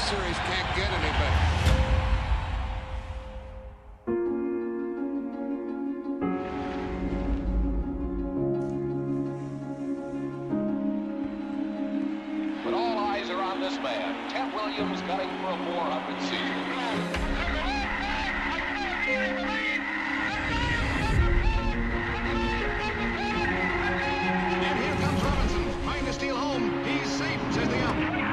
Series can't get any better. But all eyes are on this man, Ted Williams, gunning for a 400 season. And here comes Robinson, trying to steal home. He's safe, says the ump.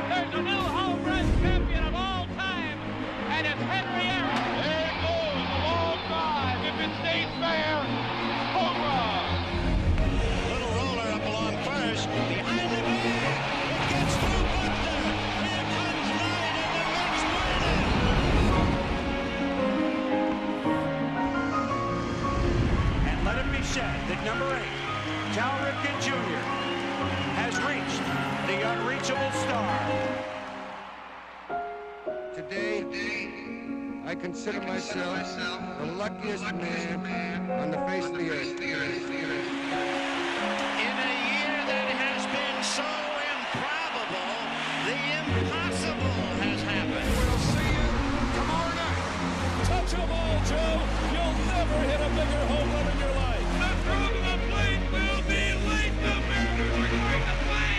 There's a new home run champion of all time, and it's Henry Aaron. There it goes, a long drive. If it stays fair, home run. Little roller up along first. Behind the bag. It gets through Buckner. Here comes Ryan in the next winner. And let it be said that number 8, Cal Ripken Jr., has reached the unreachable star. Today, I consider myself the luckiest man on the face of the earth. In a year that has been so improbable, the impossible has happened. We'll see you tomorrow night. Touch them all, Joe. You'll never hit a bigger home run in your life. The throw to the plate will be late. The Mariners are going to play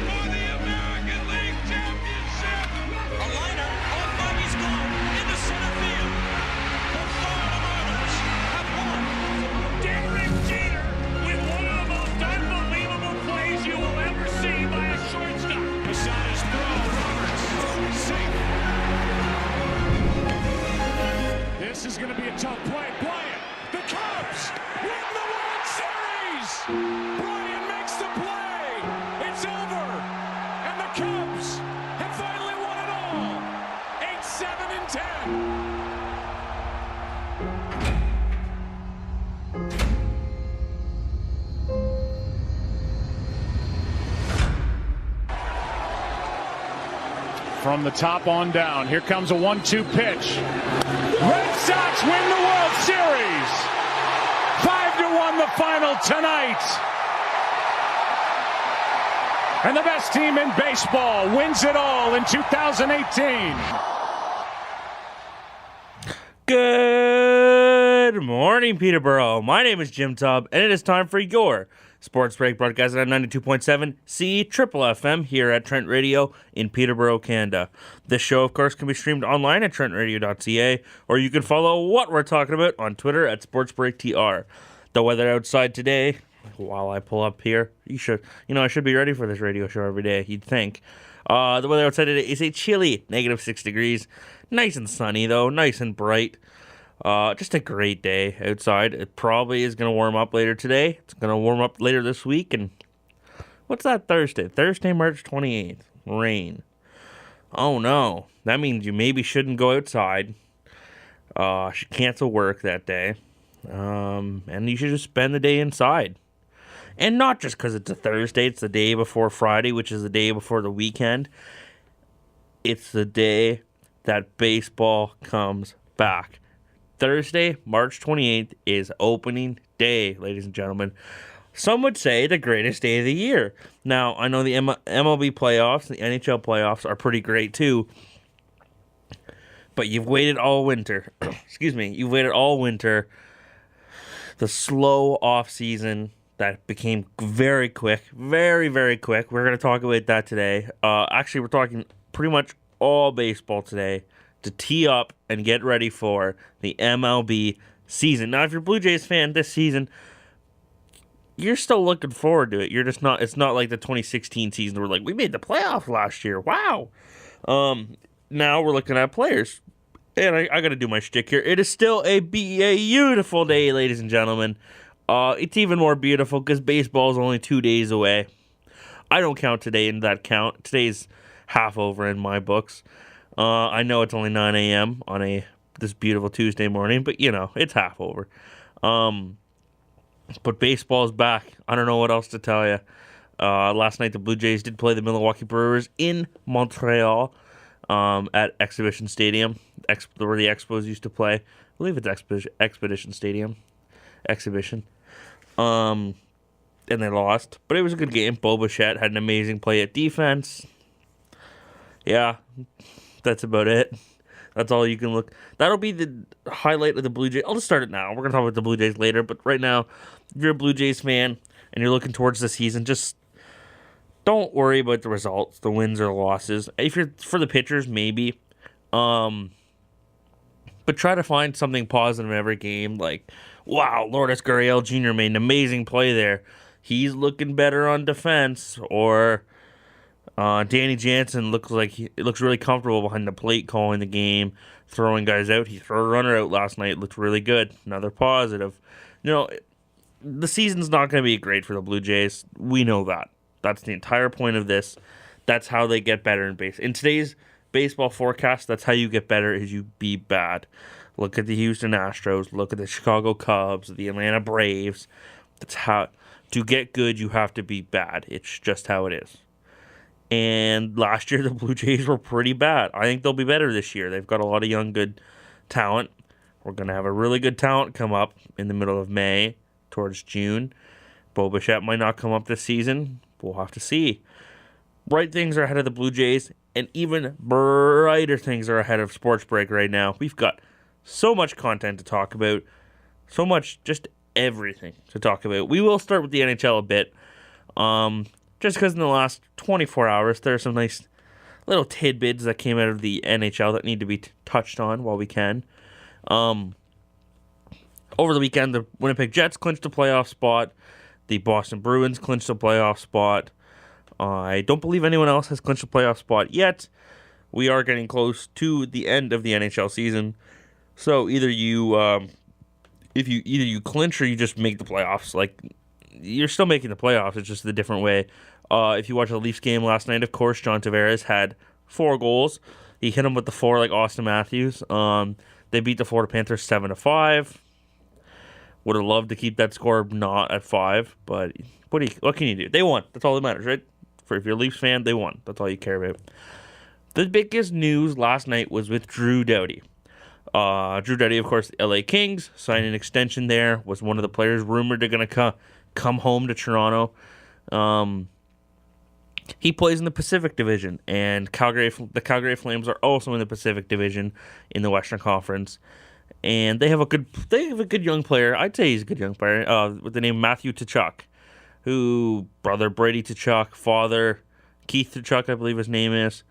for the American League Championship. A liner on Bobby's glove into center field. The Florida Marlins have won. Derek Jeter with one of the most unbelievable plays you will ever see by a shortstop. Posada's throw. Roberts. Safe. This is going to be a tough play. Bryant, the Cubs win the World Series. Bryant makes the play. It's over. And the Cubs have finally won it all. 8-7-10. From the top on down, here comes a 1-2 pitch. Red Sox win the World Series. 5-1 the final tonight. And the best team in baseball wins it all in 2018. Good morning, Peterborough. My name is Jim Tubb, and it is time for your Sports Break broadcast on 92.7 Triple FM here at Trent Radio in Peterborough, Canada. This show, of course, can be streamed online at trentradio.ca, or you can follow what we're talking about on Twitter at SportsBreakTR. The weather outside today, while I pull up here, I should be ready for this radio show every day, you'd think. The weather outside today is a chilly -6 degrees. Nice and sunny, though, nice and bright. Just a great day outside. It probably is going to warm up later today. It's going to warm up later this week. And what's that Thursday? Thursday, March 28th. Rain. Oh, no. That means you maybe shouldn't go outside. Should cancel work that day. And you should just spend the day inside. And not just because it's a Thursday. It's the day before Friday, which is the day before the weekend. It's the day that baseball comes back. Thursday, March 28th, is opening day, ladies and gentlemen. Some would say the greatest day of the year. Now, I know the MLB playoffs, the NHL playoffs are pretty great too. But you've waited all winter. You've waited all winter. The slow off season that became very quick. Very, very quick. We're going to talk about that today. Actually, we're talking pretty much all baseball today to tee up and get ready for the MLB season. Now, if you're a Blue Jays fan this season, you're still looking forward to it. You're just not. It's not like the 2016 season where we made the playoffs last year. Wow. Now we're looking at players, and I got to do my shtick here. It is still a beautiful day, ladies and gentlemen. It's even more beautiful because baseball is only 2 days away. I don't count today in that count. Today's half over in my books. I know it's only 9 a.m. on this beautiful Tuesday morning, but, it's half over. But baseball's back. I don't know what else to tell you. Last night, the Blue Jays did play the Milwaukee Brewers in Montreal at Exhibition Stadium, where the Expos used to play. I believe it's Expedition Stadium. exhibition. And they lost. But it was a good game. Bo Bichette had an amazing play at defense. Yeah, that's about it. That's all you can look. That'll be the highlight of the Blue Jays. I'll just start it now. We're going to talk about the Blue Jays later. But right now, if you're a Blue Jays fan and you're looking towards the season, just don't worry about the results, the wins or the losses. If you're for the pitchers, maybe. But try to find something positive in every game. Like, wow, Lourdes Gurriel Jr. made an amazing play there. He's looking better on defense. Or Danny Jansen looks really comfortable behind the plate, calling the game, throwing guys out. He threw a runner out last night. Looked really good. Another positive. The season's not going to be great for the Blue Jays. We know that. That's the entire point of this. That's how they get better in base. In today's baseball forecast, that's how you get better, is you be bad. Look at the Houston Astros. Look at the Chicago Cubs, the Atlanta Braves. That's how, to get good, you have to be bad. It's just how it is. And last year, the Blue Jays were pretty bad. I think they'll be better this year. They've got a lot of young, good talent. We're going to have a really good talent come up in the middle of May towards June. Bo Bichette might not come up this season. We'll have to see. Bright things are ahead of the Blue Jays, and even brighter things are ahead of SportsBreak right now. We've got so much content to talk about. So much, just everything to talk about. We will start with the NHL a bit. Just because in the last 24 hours, there are some nice little tidbits that came out of the NHL that need to be touched on while we can. Over the weekend, the Winnipeg Jets clinched a playoff spot. The Boston Bruins clinched a playoff spot. I don't believe anyone else has clinched a playoff spot yet. We are getting close to the end of the NHL season. So either you clinch or you just make the playoffs. Like, you're still making the playoffs. It's just a different way. If you watch the Leafs game last night, of course, John Tavares had 4 goals. He hit them with the 4 like Austin Matthews. They beat the Florida Panthers 7-5. Would have loved to keep that score not at 5, but what can you do? They won. That's all that matters, right? If you're a Leafs fan, they won. That's all you care about. The biggest news last night was with Drew Doughty. Drew Doughty, of course, the LA Kings, signed an extension there, was one of the players rumored they're going to come home to Toronto. He plays in the Pacific Division, and the Calgary Flames are also in the Pacific Division in the Western Conference. And they have a good young player. I'd say he's a good young player with the name Matthew Tkachuk, who brother Brady Tkachuk, father Keith Tkachuk, I believe his name is.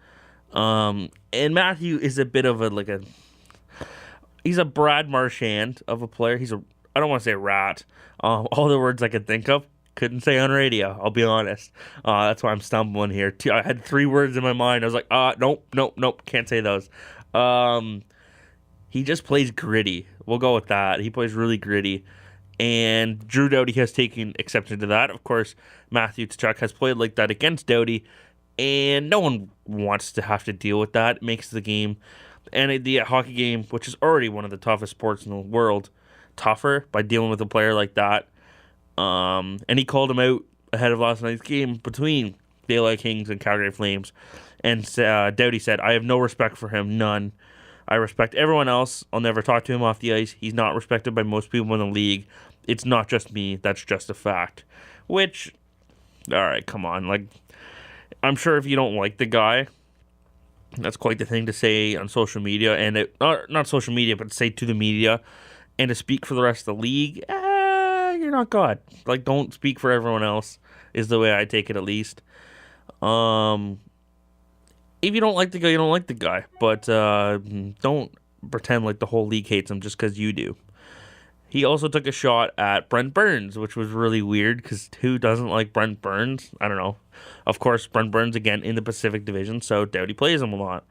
And Matthew is a bit of he's a Brad Marchand of a player. I don't want to say rat. All the words I could think of, couldn't say on radio. I'll be honest. That's why I'm stumbling here. I had 3 words in my mind. I was like, nope, can't say those. He just plays gritty. We'll go with that. He plays really gritty. And Drew Doughty has taken exception to that. Of course, Matthew Tkachuk has played like that against Doughty, and no one wants to have to deal with that. It makes the game, and the hockey game, which is already one of the toughest sports in the world, tougher by dealing with a player like that. And he called him out ahead of last night's game between the LA Kings and Calgary Flames. And Doughty said, "I have no respect for him, none. I respect everyone else. I'll never talk to him off the ice. He's not respected by most people in the league. It's not just me. That's just a fact." Which, all right, come on. Like, I'm sure if you don't like the guy, that's quite the thing to say on social media, and not social media, but to say to the media, and to speak for the rest of the league. You're not God. Like, don't speak for everyone else, is the way I take it, at least. If you don't like the guy, you don't like the guy. But don't pretend like the whole league hates him just because you do. He also took a shot at Brent Burns, which was really weird because who doesn't like Brent Burns? I don't know. Of course, Brent Burns, again, in the Pacific Division, so Doughty plays him a lot.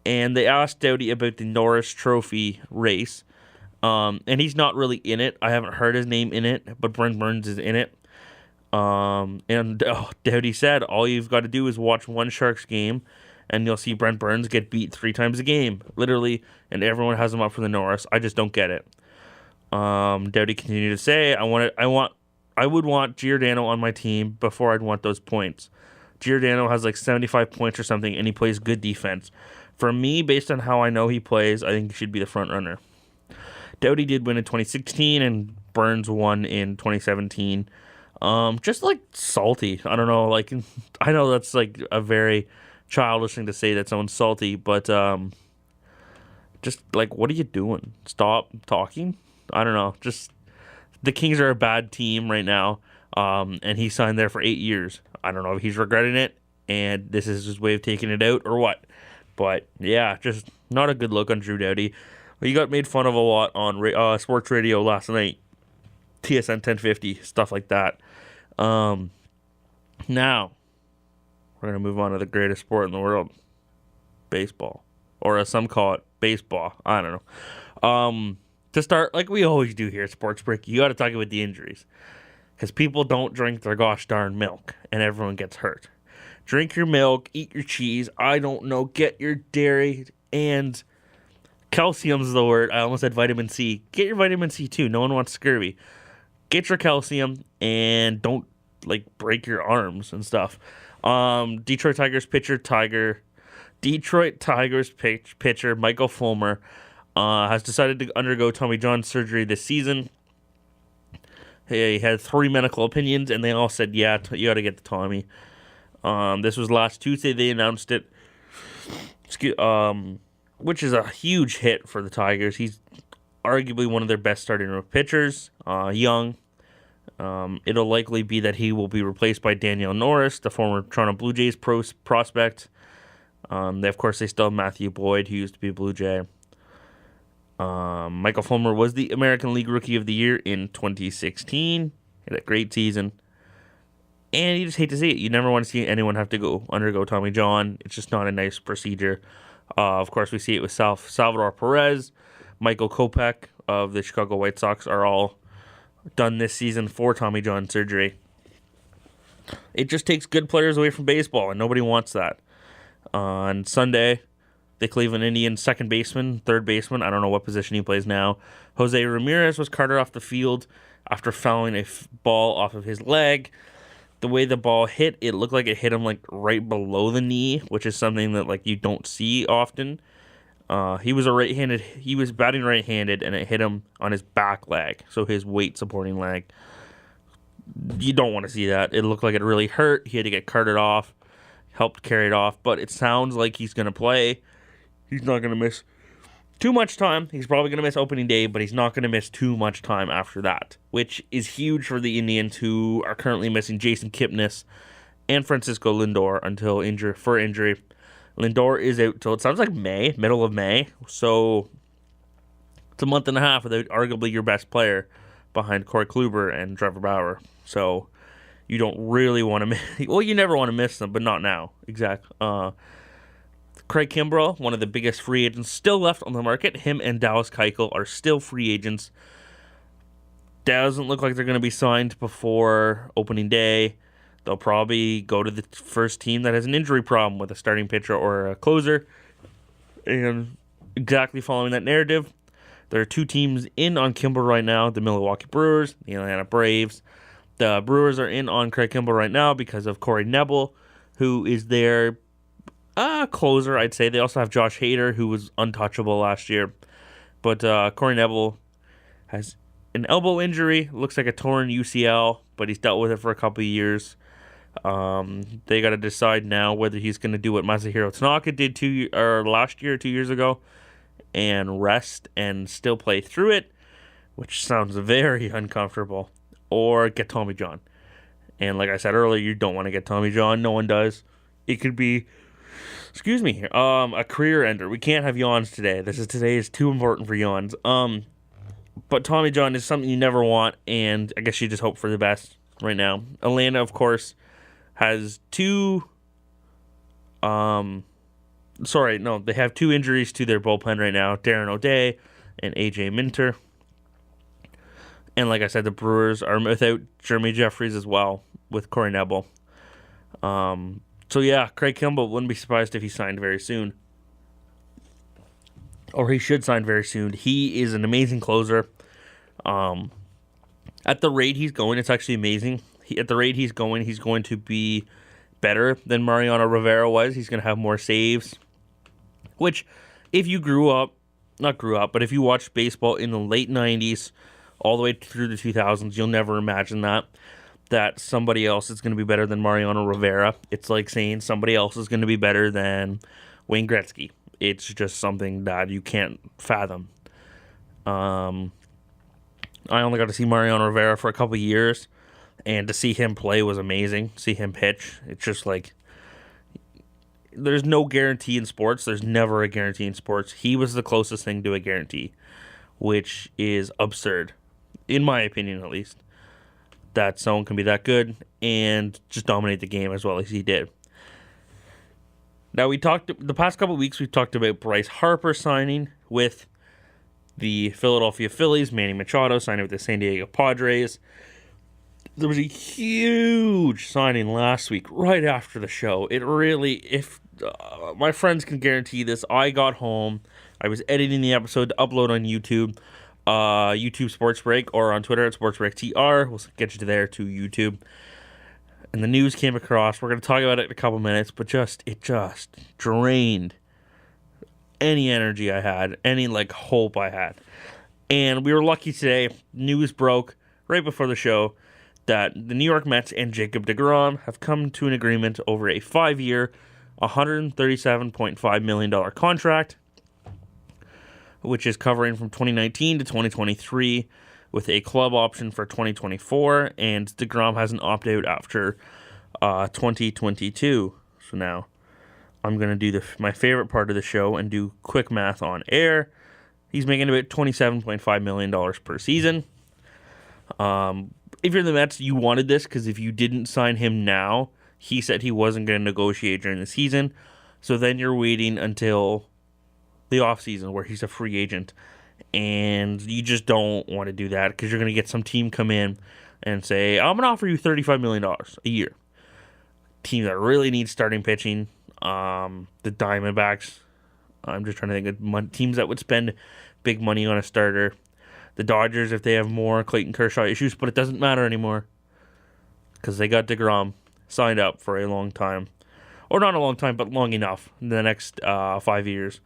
And they asked Doughty about the Norris Trophy race. And he's not really in it. I haven't heard his name in it, but Brent Burns is in it. Doughty said, all you've got to do is watch one Sharks game, and you'll see Brent Burns get beat 3 times a game, literally, and everyone has him up for the Norris. I just don't get it. Doughty continued to say, I would want Giordano on my team before I'd want those points. Giordano has like 75 points or something, and he plays good defense. For me, based on how I know he plays, I think he should be the front runner. Doughty did win in 2016, and Burns won in 2017. Just like salty. I don't know. Like, I know that's like a very childish thing to say that someone's salty, but just like, what are you doing? Stop talking. I don't know. Just the Kings are a bad team right now, and he signed there for 8 years. I don't know if he's regretting it, and this is his way of taking it out or what. But yeah, just not a good look on Drew Doughty. He got made fun of a lot on sports radio last night, TSN 1050, stuff like that. Now, we're going to move on to the greatest sport in the world, baseball. Or as some call it, baseball. I don't know. To start, like we always do here at SportsBreak, you got to talk about the injuries. Because people don't drink their gosh darn milk, and everyone gets hurt. Drink your milk, eat your cheese, I don't know, get your dairy, and calcium's the word. I almost said vitamin C. Get your vitamin C too. No one wants scurvy. Get your calcium, and don't, like, break your arms and stuff. Detroit Tigers pitcher Michael Fulmer has decided to undergo Tommy John surgery this season. He had 3 medical opinions, and they all said, yeah, you got to get the Tommy. This was last Tuesday. They announced it, which is a huge hit for the Tigers. He's arguably one of their best starting row pitchers, young. It'll likely be that he will be replaced by Daniel Norris, the former Toronto Blue Jays prospect. Of course, they still have Matthew Boyd, who used to be a Blue Jay. Michael Fulmer was the American League Rookie of the Year in 2016. He had a great season. And you just hate to see it. You never want to see anyone have to undergo Tommy John. It's just not a nice procedure. Of course, we see it with Salvador Perez, Michael Kopech of the Chicago White Sox are all done this season for Tommy John surgery. It just takes good players away from baseball, and nobody wants that. On Sunday, the Cleveland Indians third baseman, I don't know what position he plays now, Jose Ramirez was carted off the field after fouling a ball off of his leg. The way the ball hit, it looked like it hit him like right below the knee, which is something that like you don't see often. He was batting right-handed, and it hit him on his back leg, so his weight supporting leg. You don't want to see that. It looked like it really hurt. He had to get carted off, helped carry it off, but it sounds like he's going to play. He's not going to miss too much time. He's probably going to miss opening day, but he's not going to miss too much time after that, which is huge for the Indians, who are currently missing Jason Kipnis and Francisco Lindor until injury. Lindor is out till it sounds like middle of May, so it's a month and a half without arguably your best player behind Corey Kluber and Trevor Bauer. So you don't really want to miss. Well, you never want to miss them, but not now. Exactly. Craig Kimbrell, one of the biggest free agents still left on the market. Him and Dallas Keuchel are still free agents. Doesn't look like they're going to be signed before opening day. They'll probably go to the first team that has an injury problem with a starting pitcher or a closer. And exactly following that narrative, there are 2 teams in on Kimbrell right now, the Milwaukee Brewers, the Atlanta Braves. The Brewers are in on Craig Kimbrell right now because of Corey Knebel, who is their closer, I'd say. They also have Josh Hader, who was untouchable last year. But Corey Knebel has an elbow injury. Looks like a torn UCL, but he's dealt with it for a couple of years. They got to decide now whether he's going to do what Masahiro Tanaka did last year or 2 years ago and rest and still play through it, which sounds very uncomfortable, or get Tommy John. And like I said earlier, you don't want to get Tommy John. No one does. It could be a career ender. We can't have yawns today. Today is too important for yawns. But Tommy John is something you never want, and I guess you just hope for the best right now. Atlanta, of course, has 2. They have 2 injuries to their bullpen right now: Darren O'Day and AJ Minter. And like I said, the Brewers are without Jeremy Jeffries as well, with Corey Knebel. So yeah, Craig Kimbrell, wouldn't be surprised if he signed very soon. Or he should sign very soon. He is an amazing closer. At the rate he's going, it's actually amazing. At the rate he's going to be better than Mariano Rivera was. He's going to have more saves. Which, if you if you watched baseball in the late 90s, all the way through the 2000s. You'll never imagine that somebody else is going to be better than Mariano Rivera. It's like saying somebody else is going to be better than Wayne Gretzky. It's just something that you can't fathom. I only got to see Mariano Rivera for a couple years, and to see him play was amazing. See him pitch, it's just like, there's no guarantee in sports. There's never a guarantee in sports. He was the closest thing to a guarantee, which is absurd, in my opinion at least, that someone can be that good and just dominate the game as well as he did. Now, the past couple of weeks, we've talked about Bryce Harper signing with the Philadelphia Phillies, Manny Machado signing with the San Diego Padres. There was a huge signing last week, right after the show. It really, if my friends can guarantee this, I got home, I was editing the episode to upload on YouTube, YouTube SportsBreak, or on Twitter at SportsBreakTR. We'll get you there to YouTube. And the news came across. We're going to talk about it in a couple minutes, but it just drained any energy I had, any hope I had. And we were lucky today. News broke right before the show that the New York Mets and Jacob deGrom have come to an agreement over a 5-year, $137.5 million contract, which is covering from 2019 to 2023, with a club option for 2024, and deGrom has an opt-out after 2022. So now I'm going to do my favorite part of the show and do quick math on air. He's making about $27.5 million per season. If you're the Mets, you wanted this, because if you didn't sign him now, he said he wasn't going to negotiate during the season. So then you're waiting until the offseason where he's a free agent. And you just don't want to do that, because you're going to get some team come in and say, I'm going to offer you $35 million a year. Team that really needs starting pitching. The Diamondbacks. I'm just trying to think of teams that would spend big money on a starter. The Dodgers, if they have more Clayton Kershaw issues, but it doesn't matter anymore, because they got deGrom signed up for a long time. Or not a long time, but long enough in the next 5 years,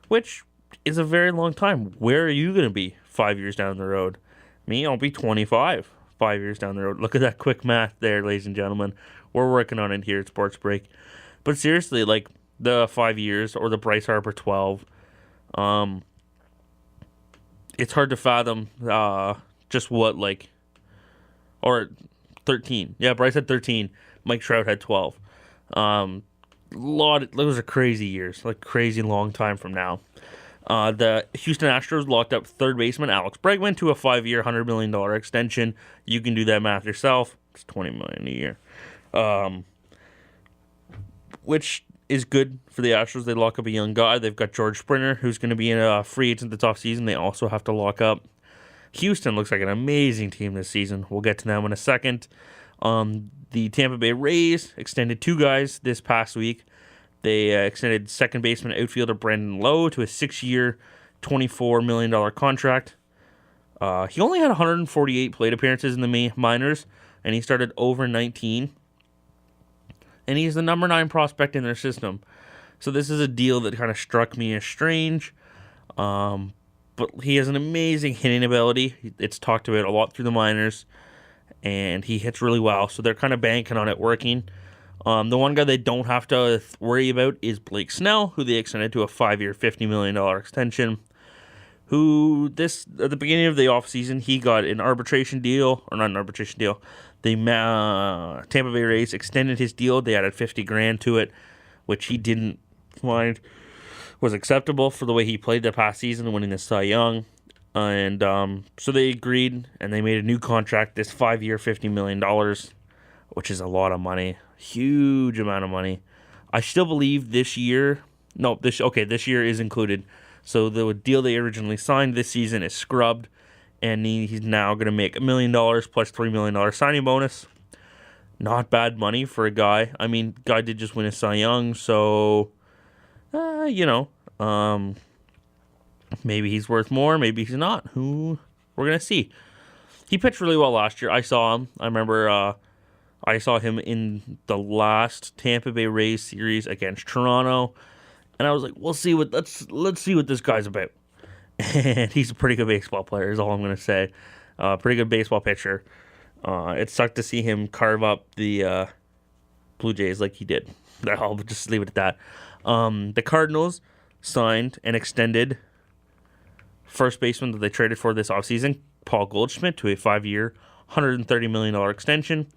which is a very long time. Where are you going to be 5 years down the road? Me, I'll be 25 5 years down the road. Look at that quick math there, ladies and gentlemen. We're working on it here at SportsBreak. But seriously, the 5 years, or the Bryce Harper 12, it's hard to fathom just what, or 13. Yeah, Bryce had 13. Mike Trout had 12. Those are crazy years, crazy long time from now. The Houston Astros locked up third baseman Alex Bregman to a 5-year, $100 million extension. You can do that math yourself. It's $20 million a year. Which is good for the Astros. They lock up a young guy. They've got George Springer, who's going to be in a free agent this offseason. They also have to lock up. Houston looks like an amazing team this season. We'll get to them in a second. The Tampa Bay Rays extended 2 guys this past week. They extended second baseman outfielder Brandon Lowe to a 6-year, $24 million contract. He only had 148 plate appearances in the minors, and he started over 19. And he's the number 9 prospect in their system. So this is a deal that kind of struck me as strange. But he has an amazing hitting ability. It's talked about a lot through the minors. And he hits really well. So they're kind of banking on it working. The one guy they don't have to worry about is Blake Snell, who they extended to a 5-year, $50 million extension. Who at the beginning of the offseason, he got an arbitration deal, or not an arbitration deal. The Tampa Bay Rays extended his deal. They added $50,000 to it, which he didn't find was acceptable for the way he played the past season, winning the Cy Young. And so they agreed, and they made a new contract, this 5-year, $50 million, which is a lot of money. Huge amount of money. I still believe this year is included. So the deal they originally signed this season is scrubbed, and he's now going to make $1 million plus $3 million signing bonus. Not bad money for a guy. I mean, guy did just win a Cy Young, so, maybe he's worth more, maybe he's not. We're going to see. He pitched really well last year. I saw him. I remember I saw him in the last Tampa Bay Rays series against Toronto, and I was like, let's see what this guy's about. And he's a pretty good baseball player, is all I'm going to say. Pretty good baseball pitcher. It sucked to see him carve up the Blue Jays like he did. I'll just leave it at that. The Cardinals signed and extended first baseman that they traded for this offseason, Paul Goldschmidt, to a 5-year, $130 million extension.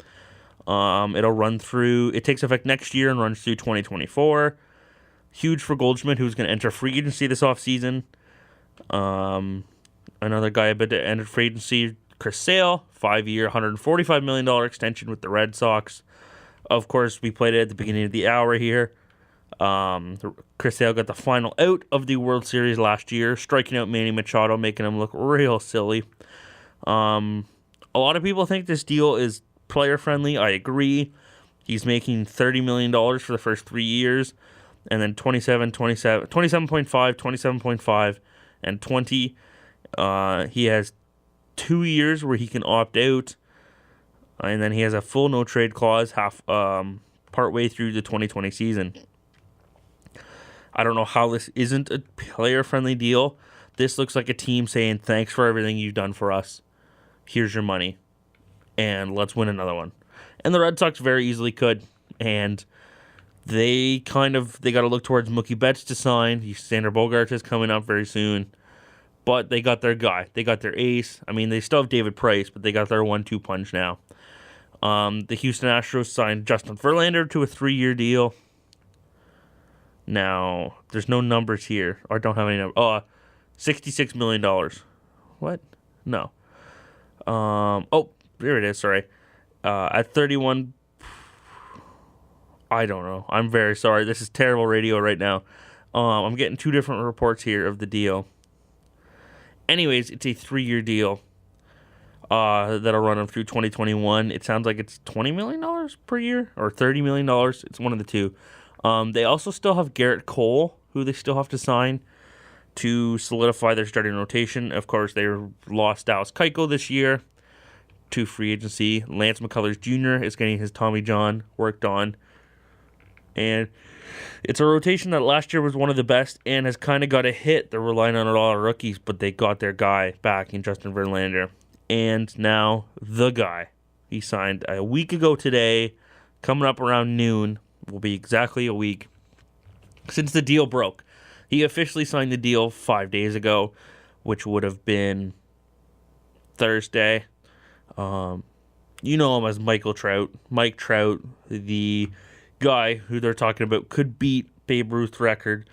It takes effect next year and runs through 2024. Huge for Goldschmidt, who's going to enter free agency this offseason. Another guy a bit to enter free agency, Chris Sale, 5-year, $145 million extension with the Red Sox. Of course, we played it at the beginning of the hour here. Chris Sale got the final out of the World Series last year, striking out Manny Machado, making him look real silly. A lot of people think this deal is player-friendly. I agree. He's making $30 million for the first 3 years, and then 27.5, 27.5, and 20. He has 2 years where he can opt out, and then he has a full no-trade clause partway through the 2020 season. I don't know how this isn't a player-friendly deal. This looks like a team saying, thanks for everything you've done for us. Here's your money. And let's win another one. And the Red Sox very easily could. And they got to look towards Mookie Betts to sign. Sander Bogaerts is coming up very soon. But they got their guy. They got their ace. I mean, they still have David Price, but they got their 1-2 punch now. The Houston Astros signed Justin Verlander to a 3-year deal. Now, there's no numbers here. Or I don't have any numbers. $66 million. What? No. There it is. Sorry. At 31. I don't know. I'm very sorry. This is terrible radio right now. I'm getting 2 different reports here of the deal. Anyways, it's a 3-year deal that'll run them through 2021. It sounds like it's $20 million per year or $30 million. It's one of the two. They also still have Garrett Cole, who they still have to sign to solidify their starting rotation. Of course, they lost Dallas Keuchel this year to free agency. Lance McCullers Jr. is getting his Tommy John worked on. And it's a rotation that last year was one of the best and has kind of got a hit. They're relying on a lot of rookies, but they got their guy back in Justin Verlander. And now the guy. He signed a week ago today, coming up around noon. Will be exactly a week since the deal broke. He officially signed the deal 5 days ago, which would have been Thursday. You know him as Mike Trout, the guy who they're talking about could beat Babe Ruth's record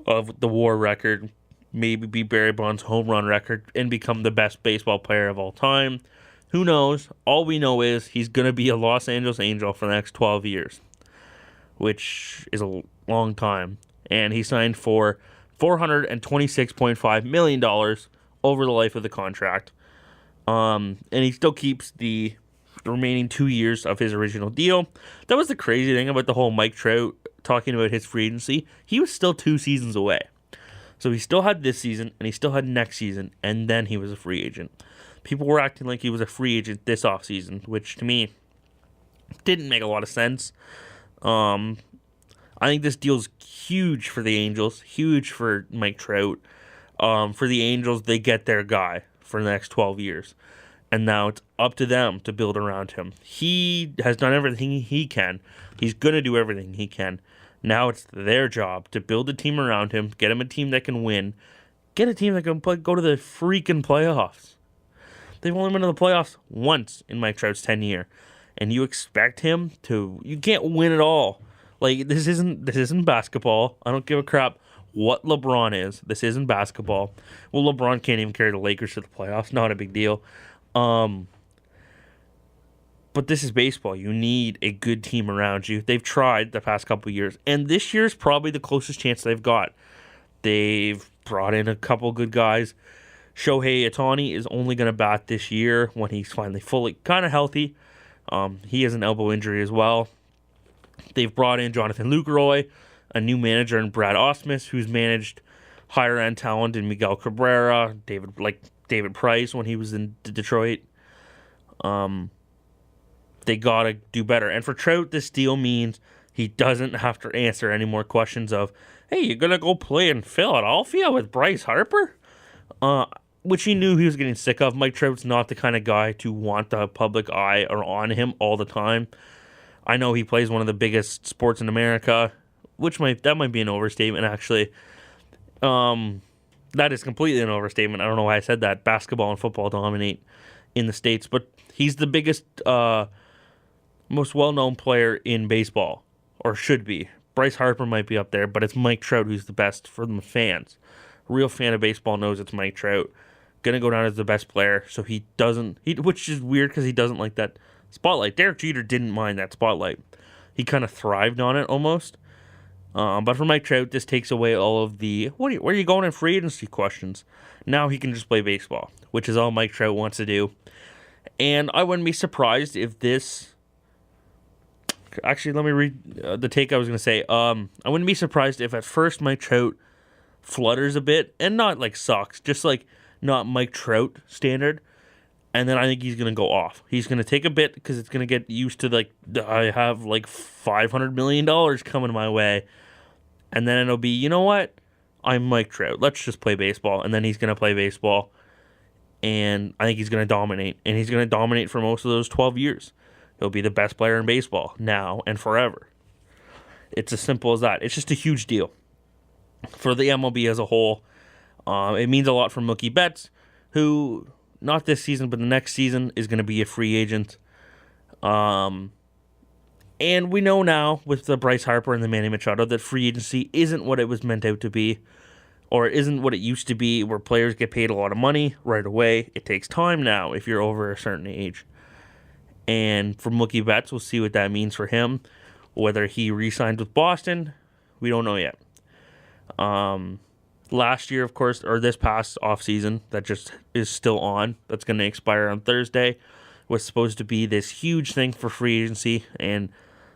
of the WAR record, maybe beat Barry Bonds' home run record, and become the best baseball player of all time. Who knows? All we know is he's going to be a Los Angeles Angel for the next 12 years. Which is a long time. And he signed for $426.5 million over the life of the contract. And he still keeps the remaining 2 years of his original deal. That was the crazy thing about the whole Mike Trout talking about his free agency. He was still 2 seasons away. So he still had this season, and he still had next season, and then he was a free agent. People were acting like he was a free agent this offseason, which to me didn't make a lot of sense. I think this deal's huge for the Angels, huge for Mike Trout. For the Angels, they get their guy for the next 12 years. And now it's up to them to build around him. He has done everything he can. He's going to do everything he can. Now it's their job to build a team around him, get him a team that can win, get a team that can go to the freaking playoffs. They've only been to the playoffs once in Mike Trout's 10 year. And you expect him to... You can't win at all. Like, this isn't basketball. I don't give a crap what LeBron is. This isn't basketball. Well, LeBron can't even carry the Lakers to the playoffs. Not a big deal. But this is baseball. You need a good team around you. They've tried the past couple of years. And this year is probably the closest chance they've got. They've brought in a couple good guys. Shohei Ohtani is only going to bat this year when he's finally fully kind of healthy. He has an elbow injury as well. They've brought in Jonathan Lucroy, a new manager, and Brad Ausmus, who's managed higher-end talent in Miguel Cabrera, David Price when he was in Detroit. They got to do better. And for Trout, this deal means he doesn't have to answer any more questions of, hey, you're going to go play in Philadelphia with Bryce Harper? which he knew he was getting sick of. Mike Trout's not the kind of guy to want the public eye or on him all the time. I know he plays one of the biggest sports in America, that might be an overstatement, actually. That is completely an overstatement. I don't know why I said that. Basketball and football dominate in the States, but he's the biggest, most well-known player in baseball, or should be. Bryce Harper might be up there, but it's Mike Trout who's the best for the fans. A real fan of baseball knows it's Mike Trout. Gonna go down as the best player, so which is weird because he doesn't like that spotlight. Derek Jeter didn't mind that spotlight. He kind of thrived on it almost. But for Mike Trout, this takes away all of the where are you going in free agency questions. Now he can just play baseball, which is all Mike Trout wants to do. And I wouldn't be surprised if this. Actually, let me read the take I was going to say. I wouldn't be surprised if at first Mike Trout flutters a bit, and not like sucks, just like not Mike Trout standard. And then I think he's going to go off. He's going to take a bit because it's going to get used to, like, I have like $500 million coming my way. And then it'll be, you know what? I'm Mike Trout. Let's just play baseball. And then he's going to play baseball. And I think he's going to dominate. And he's going to dominate for most of those 12 years. He'll be the best player in baseball now and forever. It's as simple as that. It's just a huge deal for the MLB as a whole. It means a lot for Mookie Betts, who, not this season, but the next season, is going to be a free agent. And we know now with the Bryce Harper and the Manny Machado that free agency isn't what it was meant out to be, or it isn't what it used to be, where players get paid a lot of money right away. It takes time now if you're over a certain age. And for Mookie Betts, we'll see what that means for him. Whether he re-signs with Boston, we don't know yet. Last year, of course, or this past offseason that just is still on, that's going to expire on Thursday, was supposed to be this huge thing for free agency and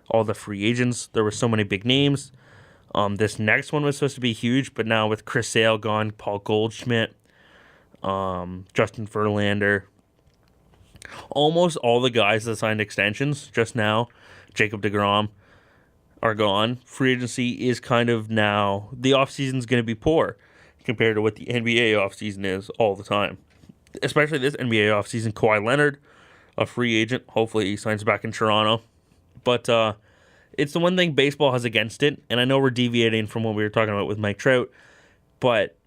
all the free agents. There were so many big names. This next one was supposed to be huge, but now with Chris Sale gone, Paul Goldschmidt, Justin Verlander, almost all the guys that signed extensions just now, Jacob deGrom, are gone. Free agency is kind of now, the offseason is going to be poor compared to what the NBA offseason is all the time. Especially this NBA offseason. Kawhi Leonard, a free agent. Hopefully he signs back in Toronto. But it's the one thing baseball has against it, and I know we're deviating from what we were talking about with Mike Trout, but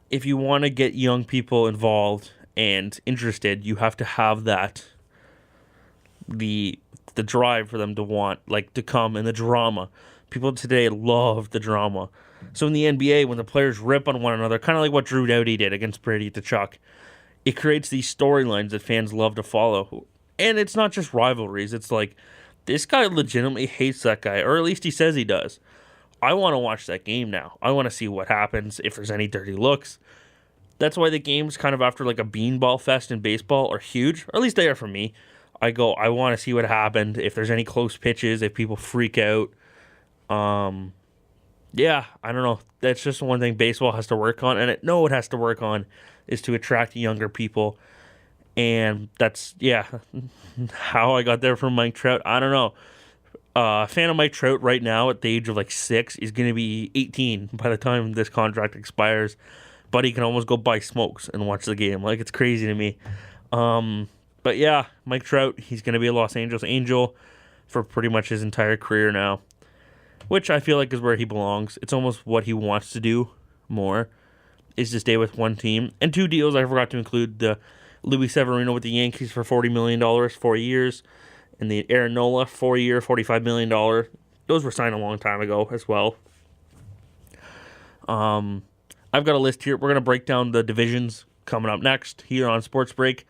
if you want to get young people involved and interested, you have to have that, the drive for them to want, like, to come, and the drama. People today love the drama. So in the NBA, when the players rip on one another, kind of like what Drew Doughty did against Brady Tkachuk, it creates these storylines that fans love to follow. And it's not just rivalries. It's like, this guy legitimately hates that guy, or at least he says he does. I want to watch that game now. I want to see what happens, if there's any dirty looks. That's why the games kind of after like a beanball fest in baseball are huge, or at least they are for me. I want to see what happened, if there's any close pitches, if people freak out. Yeah, I don't know. That's just one thing baseball has to work on, and it has to work on, is to attract younger people. And that's, how I got there from Mike Trout. I don't know. A fan of Mike Trout right now at the age of like 6 is going to be 18 by the time this contract expires. But he can almost go buy smokes and watch the game. Like, it's crazy to me. But yeah, Mike Trout, he's going to be a Los Angeles Angel for pretty much his entire career now, which I feel like is where he belongs. It's almost what he wants to do more, is to stay with one team. And 2 deals, I forgot to include the Luis Severino with the Yankees for $40 million, 4 years, and the Aaron Nola 4-year, $45 million. Those were signed a long time ago as well. I've got a list here. We're going to break down the divisions coming up next here on Sports Break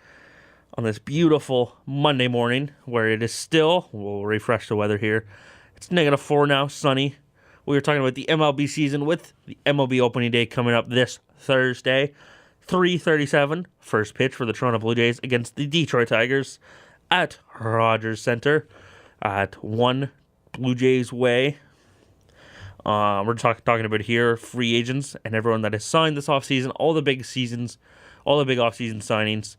on this beautiful Monday morning, where it is still, we'll refresh the weather here, it's -4 now, sunny. We were talking about the MLB season with the MLB opening day coming up this Thursday. 3:37, first pitch for the Toronto Blue Jays against the Detroit Tigers at Rogers Center at 1 Blue Jays Way. We're talking about here free agents and everyone that has signed this offseason, all the big offseason signings.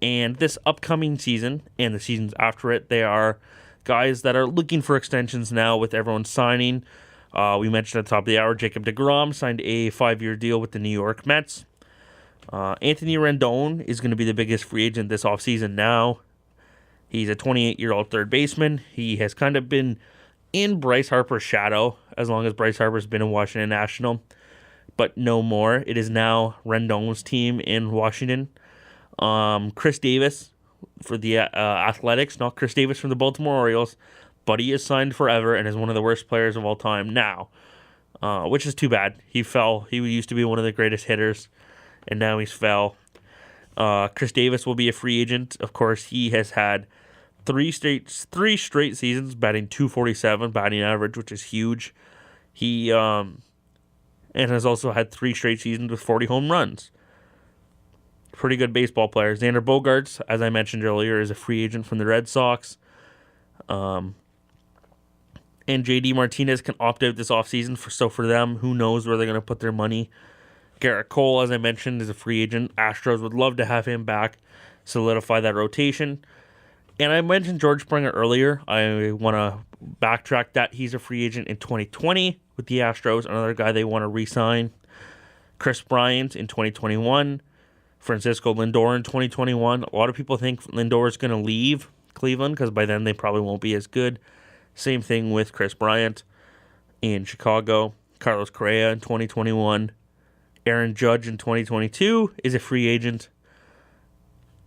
And this upcoming season and the seasons after it, they are guys that are looking for extensions now with everyone signing. We mentioned at the top of the hour, Jacob deGrom signed a 5-year deal with the New York Mets. Anthony Rendon is going to be the biggest free agent this offseason now. He's a 28-year-old third baseman. He has kind of been in Bryce Harper's shadow as long as Bryce Harper's been in Washington National, but no more. It is now Rendon's team in Washington. Chris Davis for the Athletics, not Chris Davis from the Baltimore Orioles, but he is signed forever and is one of the worst players of all time now, which is too bad. He fell. He used to be one of the greatest hitters, and now he's fell. Chris Davis will be a free agent. Of course, he has had three straight seasons batting .247 batting average, which is huge. He and has also had 3 straight seasons with 40 home runs. Pretty good baseball player. Xander Bogaerts, as I mentioned earlier, is a free agent from the Red Sox. And JD Martinez can opt out this offseason. So for them, who knows where they're going to put their money. Garrett Cole, as I mentioned, is a free agent. Astros would love to have him back, solidify that rotation. And I mentioned George Springer earlier. I want to backtrack that. He's a free agent in 2020 with the Astros, another guy they want to re-sign. Chris Bryant in 2021. Francisco Lindor in 2021. A lot of people think Lindor is going to leave Cleveland because by then they probably won't be as good. Same thing with Chris Bryant in Chicago. Carlos Correa in 2021. Aaron Judge in 2022 is a free agent.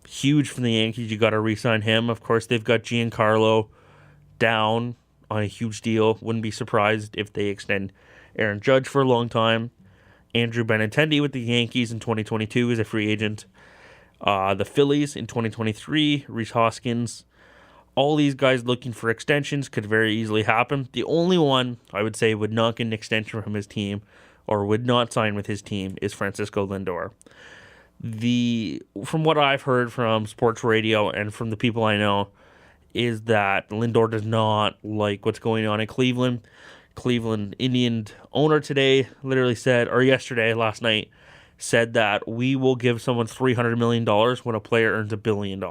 Huge for the Yankees. You got to re-sign him. Of course, they've got Giancarlo down on a huge deal. Wouldn't be surprised if they extend Aaron Judge for a long time. Andrew Benintendi with the Yankees in 2022 is a free agent. The Phillies in 2023, Rhys Hoskins. All these guys looking for extensions could very easily happen. The only one I would say would not get an extension from his team or would not sign with his team is Francisco Lindor. From what I've heard from sports radio and from the people I know, is that Lindor does not like what's going on in Cleveland. Cleveland Indian owner today literally said, or last night, said that we will give someone $300 million when a player earns $1 billion.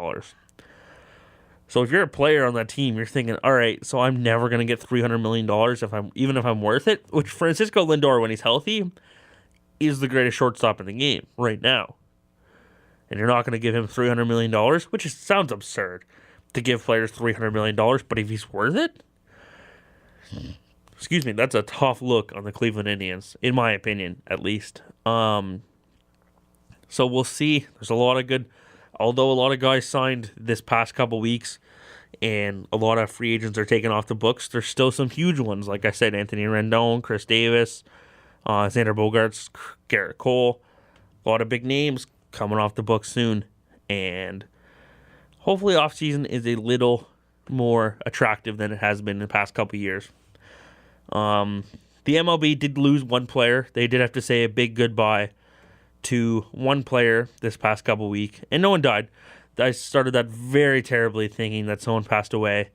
So if you're a player on that team, you're thinking, all right, so I'm never going to get $300 million even if I'm worth it, which Francisco Lindor, when he's healthy, is the greatest shortstop in the game right now. And you're not going to give him $300 million, which sounds absurd to give players $300 million, but if he's worth it, that's a tough look on the Cleveland Indians, in my opinion, at least. So we'll see. There's a lot of guys signed this past couple weeks, and a lot of free agents are taken off the books. There's still some huge ones, like I said, Anthony Rendon, Chris Davis, Xander Bogaerts, Garrett Cole. A lot of big names coming off the books soon, and hopefully offseason is a little more attractive than it has been in the past couple years. The MLB did lose one player. They did have to say a big goodbye to one player this past couple week, and no one died. I started that very terribly, thinking that someone passed away.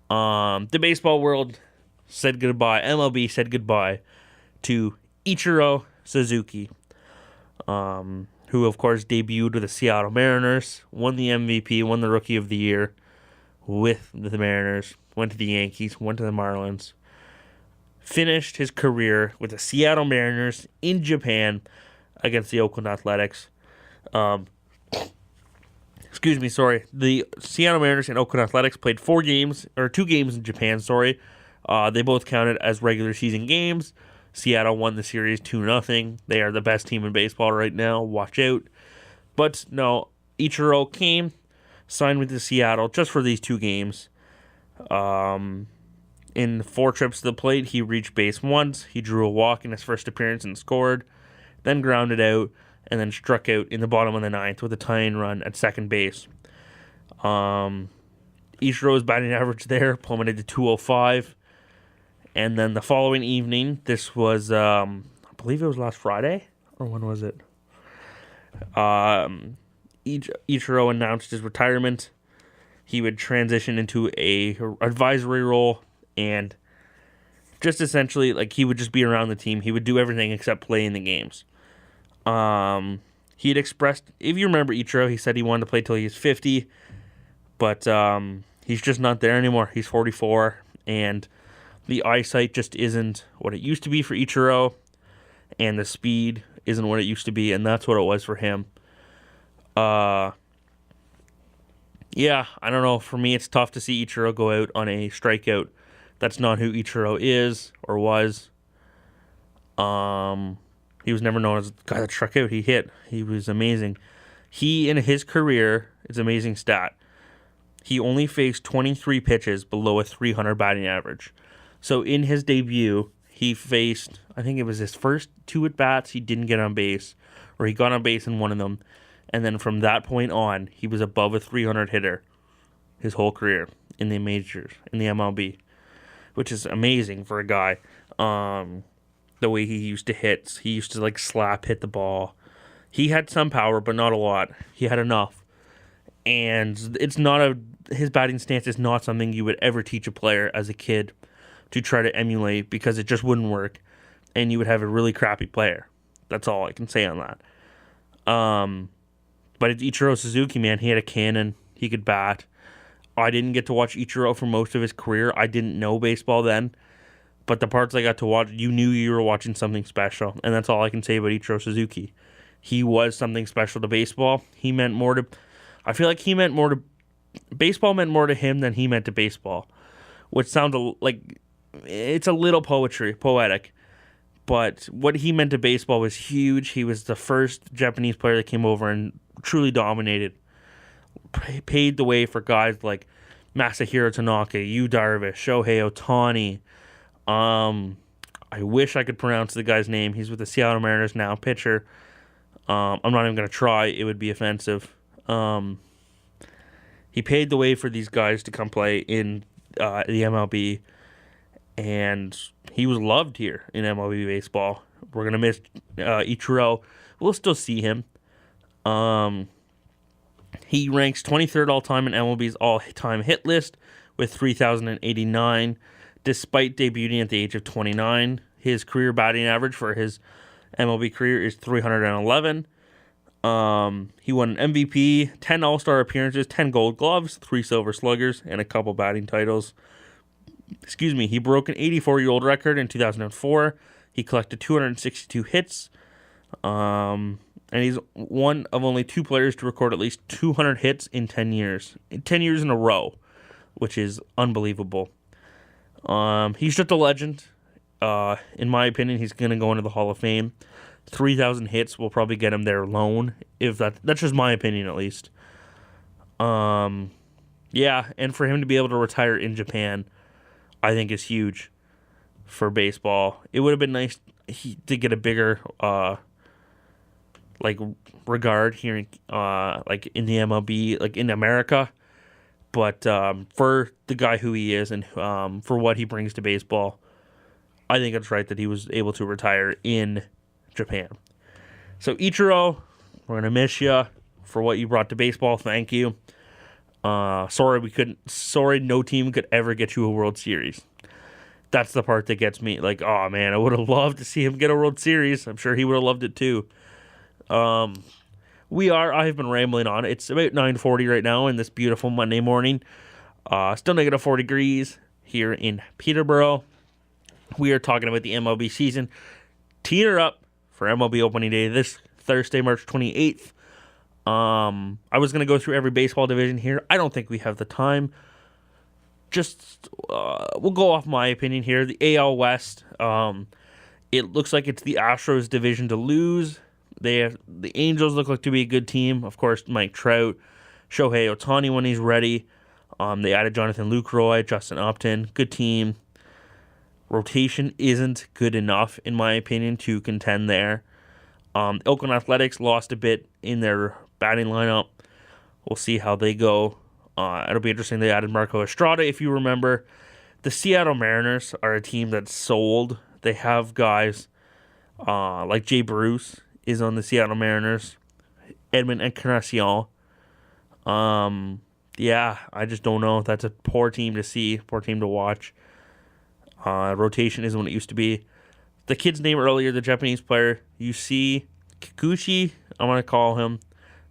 The baseball world said goodbye. MLB said goodbye to Ichiro Suzuki, who of course debuted with the Seattle Mariners, won the MVP, won the Rookie of the Year with the Mariners, went to the Yankees, went to the Marlins, finished his career with the Seattle Mariners in Japan against the Oakland Athletics. The Seattle Mariners and Oakland Athletics played 2 games in Japan, They both counted as regular season games. Seattle won the series 2-0. They are the best team in baseball right now. Watch out. But no, Ichiro came, signed with the Seattle just for these 2 games. In 4 trips to the plate, he reached base once. He drew a walk in his first appearance and scored, then grounded out, and then struck out in the bottom of the 9th with a tying run at second base. Ichiro's batting average there plummeted to .205. And then the following evening, this was, I believe it was last Friday, or when was it? Ichiro announced his retirement. He would transition into a advisory role, and just essentially, he would just be around the team. He would do everything except play in the games. He had expressed, if you remember Ichiro, he said he wanted to play till he was 50, but he's just not there anymore. He's 44, and the eyesight just isn't what it used to be for Ichiro, and the speed isn't what it used to be, and that's what it was for him. Yeah, I don't know. For me, it's tough to see Ichiro go out on a strikeout. That's not who Ichiro is or was. He was never known as the guy that struck out. He hit. He was amazing. He, in his career, it's an amazing stat. He only faced 23 pitches below a 300 batting average. So in his debut, he faced, I think it was his first 2 at-bats, he didn't get on base, or he got on base in one of them. And then from that point on, he was above a 300 hitter his whole career in the majors, in the MLB, which is amazing for a guy. The way he used to hit, he used to slap hit the ball. He had some power, but not a lot. He had enough. And his batting stance is not something you would ever teach a player as a kid to try to emulate, because it just wouldn't work. And you would have a really crappy player. That's all I can say on that. But it's Ichiro Suzuki, man. He had a cannon. He could bat. I didn't get to watch Ichiro for most of his career. I didn't know baseball then. But the parts I got to watch, you knew you were watching something special. And that's all I can say about Ichiro Suzuki. He was something special to baseball. He meant more to... I feel like he meant more to... Baseball meant more to him than he meant to baseball. Which sounds like... It's a little poetic. But what he meant to baseball was huge. He was the first Japanese player that came over and truly dominated. Paved the way for guys like Masahiro Tanaka, Yu Darvish, Shohei Ohtani. I wish I could pronounce the guy's name. He's with the Seattle Mariners now, pitcher. I'm not even going to try. It would be offensive. He paved the way for these guys to come play in the MLB. And he was loved here in MLB baseball. We're going to miss Ichiro. We'll still see him. He ranks 23rd all-time in MLB's all-time hit list with 3,089. Despite debuting at the age of 29, his career batting average for his MLB career is 311. He won an MVP, 10 All-Star appearances, 10 Gold Gloves, 3 Silver Sluggers, and a couple batting titles. He broke an 84-year-old record in 2004. He collected 262 hits. And he's one of only 2 players to record at least 200 hits in 10 years. 10 years in a row, which is unbelievable. He's just a legend. In my opinion, he's going to go into the Hall of Fame. 3,000 hits will probably get him there alone. That's just my opinion, at least. Yeah, and for him to be able to retire in Japan, I think is huge for baseball. It would have been nice to get a bigger regard here in the MLB, in America. But for the guy who he is and for what he brings to baseball, I think it's right that he was able to retire in Japan. So Ichiro, we're gonna miss you for what you brought to baseball. Thank you. Sorry, no team could ever get you a World Series. That's the part that gets me. Oh man, I would have loved to see him get a World Series. I'm sure he would have loved it too. I've been rambling on. It's about 9:40 right now in this beautiful Monday morning. Still negative 4 degrees here in Peterborough. We are talking about the MLB season. Teeing her up for MLB opening day this Thursday, March 28th. I was going to go through every baseball division here. I don't think we have the time. We'll go off my opinion here. The AL West, it looks like it's the Astros division to lose. The Angels look like to be a good team. Of course, Mike Trout, Shohei Ohtani when he's ready. They added Jonathan Lucroy, Justin Upton. Good team. Rotation isn't good enough, in my opinion, to contend there. Oakland Athletics lost a bit in their batting lineup. We'll see how they go. It'll be interesting. They added Marco Estrada, if you remember. The Seattle Mariners are a team that's sold. They have guys like Jay Bruce is on the Seattle Mariners. Edmund Encarnacion. Yeah, I just don't know. That's a poor team to see, poor team to watch. Rotation isn't what it used to be. The kid's name earlier, the Japanese player, Yusuke Kikuchi, I'm going to call him.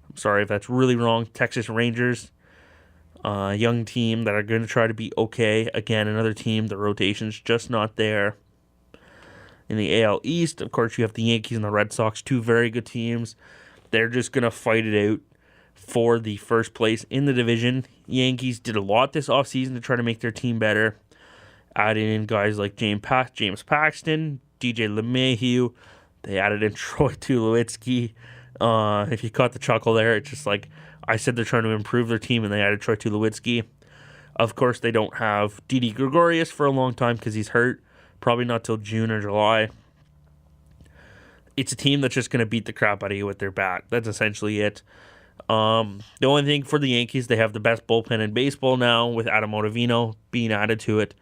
I'm sorry if that's really wrong. Texas Rangers, young team that are going to try to be okay. Again, another team, the rotation's just not there. In the AL East, of course, you have the Yankees and the Red Sox, two very good teams. They're just going to fight it out for the first place in the division. Yankees did a lot this offseason to try to make their team better. Added in guys like James Paxton, DJ LeMahieu. They added in Troy Tulowitzki. If you caught the chuckle there, it's just like I said they're trying to improve their team, and they added Troy Tulowitzki. Of course, they don't have Didi Gregorius for a long time because he's hurt. Probably not till June or July. It's a team that's just going to beat the crap out of you with their bat. That's essentially it. The only thing for the Yankees, they have the best bullpen in baseball now with Adam Ottavino being added to it.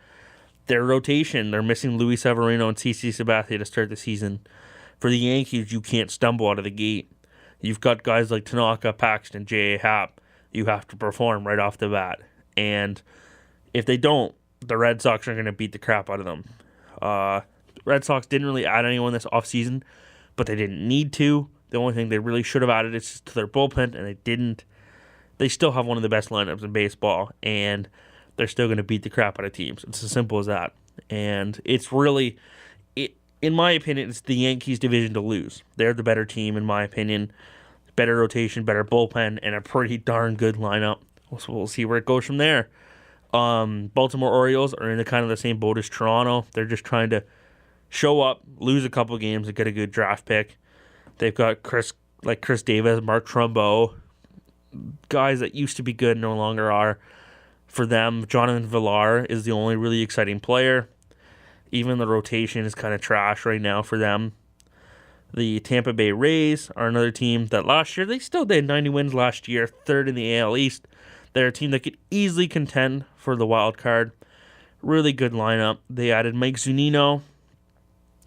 Their rotation, they're missing Luis Severino and CC Sabathia to start the season. For the Yankees, you can't stumble out of the gate. You've got guys like Tanaka, Paxton, J.A. Happ. You have to perform right off the bat. And if they don't, the Red Sox are going to beat the crap out of them. Red Sox didn't really add anyone this offseason, but they didn't need to. The only thing they really should have added is to their bullpen, and they didn't. They still have one of the best lineups in baseball, and they're still going to beat the crap out of teams. It's as simple as that. And it's really, in my opinion, it's the Yankees' division to lose. They're the better team, in my opinion. Better rotation, better bullpen, and a pretty darn good lineup. So we'll see where it goes from there. Baltimore Orioles are in the kind of the same boat as Toronto. They're just trying to show up, lose a couple games, and get a good draft pick. They've got Chris Davis, Mark Trumbo, guys that used to be good no longer are. For them, Jonathan Villar is the only really exciting player. Even the rotation is kind of trash right now for them. The Tampa Bay Rays are another team that last year, they still did 90 wins last year, third in the AL East. They're a team that could easily contend for the wild card. Really good lineup. They added Mike Zunino.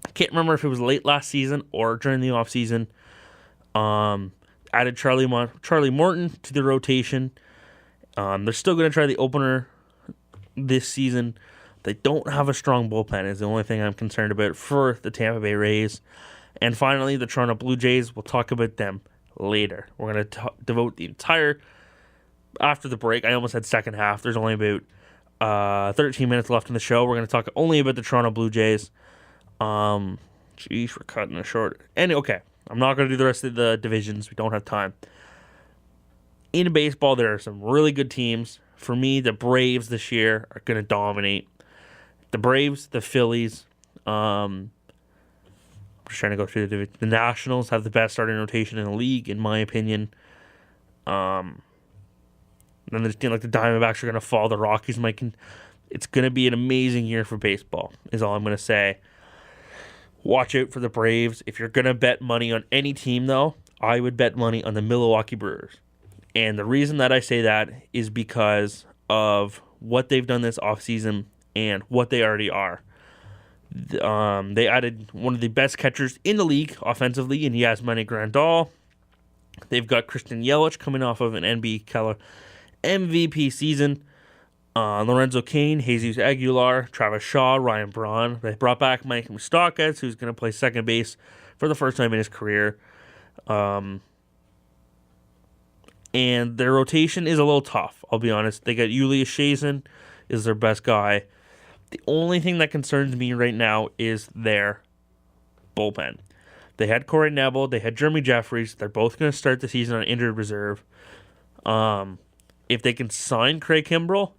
I can't remember if it was late last season or during the offseason. Added Charlie Morton to the rotation. They're still going to try the opener this season. They don't have a strong bullpen is the only thing I'm concerned about for the Tampa Bay Rays. And finally, the Toronto Blue Jays. We'll talk about them later. We're going to devote the entire, after the break, I almost said second half. There's only about 13 minutes left in the show. We're going to talk only about the Toronto Blue Jays. We're cutting it short. And okay, I'm not going to do the rest of the divisions. We don't have time. In baseball, there are some really good teams. For me, the Braves this year are going to dominate. The Braves, the Phillies, I'm just trying to go through the Nationals have the best starting rotation in the league, in my opinion. Then there's like the Diamondbacks are going to fall. The Rockies it's going to be an amazing year for baseball, is all I'm going to say. Watch out for the Braves. If you're going to bet money on any team, though, I would bet money on the Milwaukee Brewers. And the reason that I say that is because of what they've done this offseason and what they already are. They added one of the best catchers in the league offensively in Yasmani Grandal. They've got Christian Yelich coming off of an MVP season. Lorenzo Cain, Jesus Aguilar, Travis Shaw, Ryan Braun. They brought back Mike Moustakas, who's going to play second base for the first time in his career. And their rotation is a little tough, I'll be honest. They got Julius Chazen is their best guy. The only thing that concerns me right now is their bullpen. They had Corey Knebel. They had Jeremy Jeffries. They're both going to start the season on injured reserve. If they can sign Craig Kimbrell,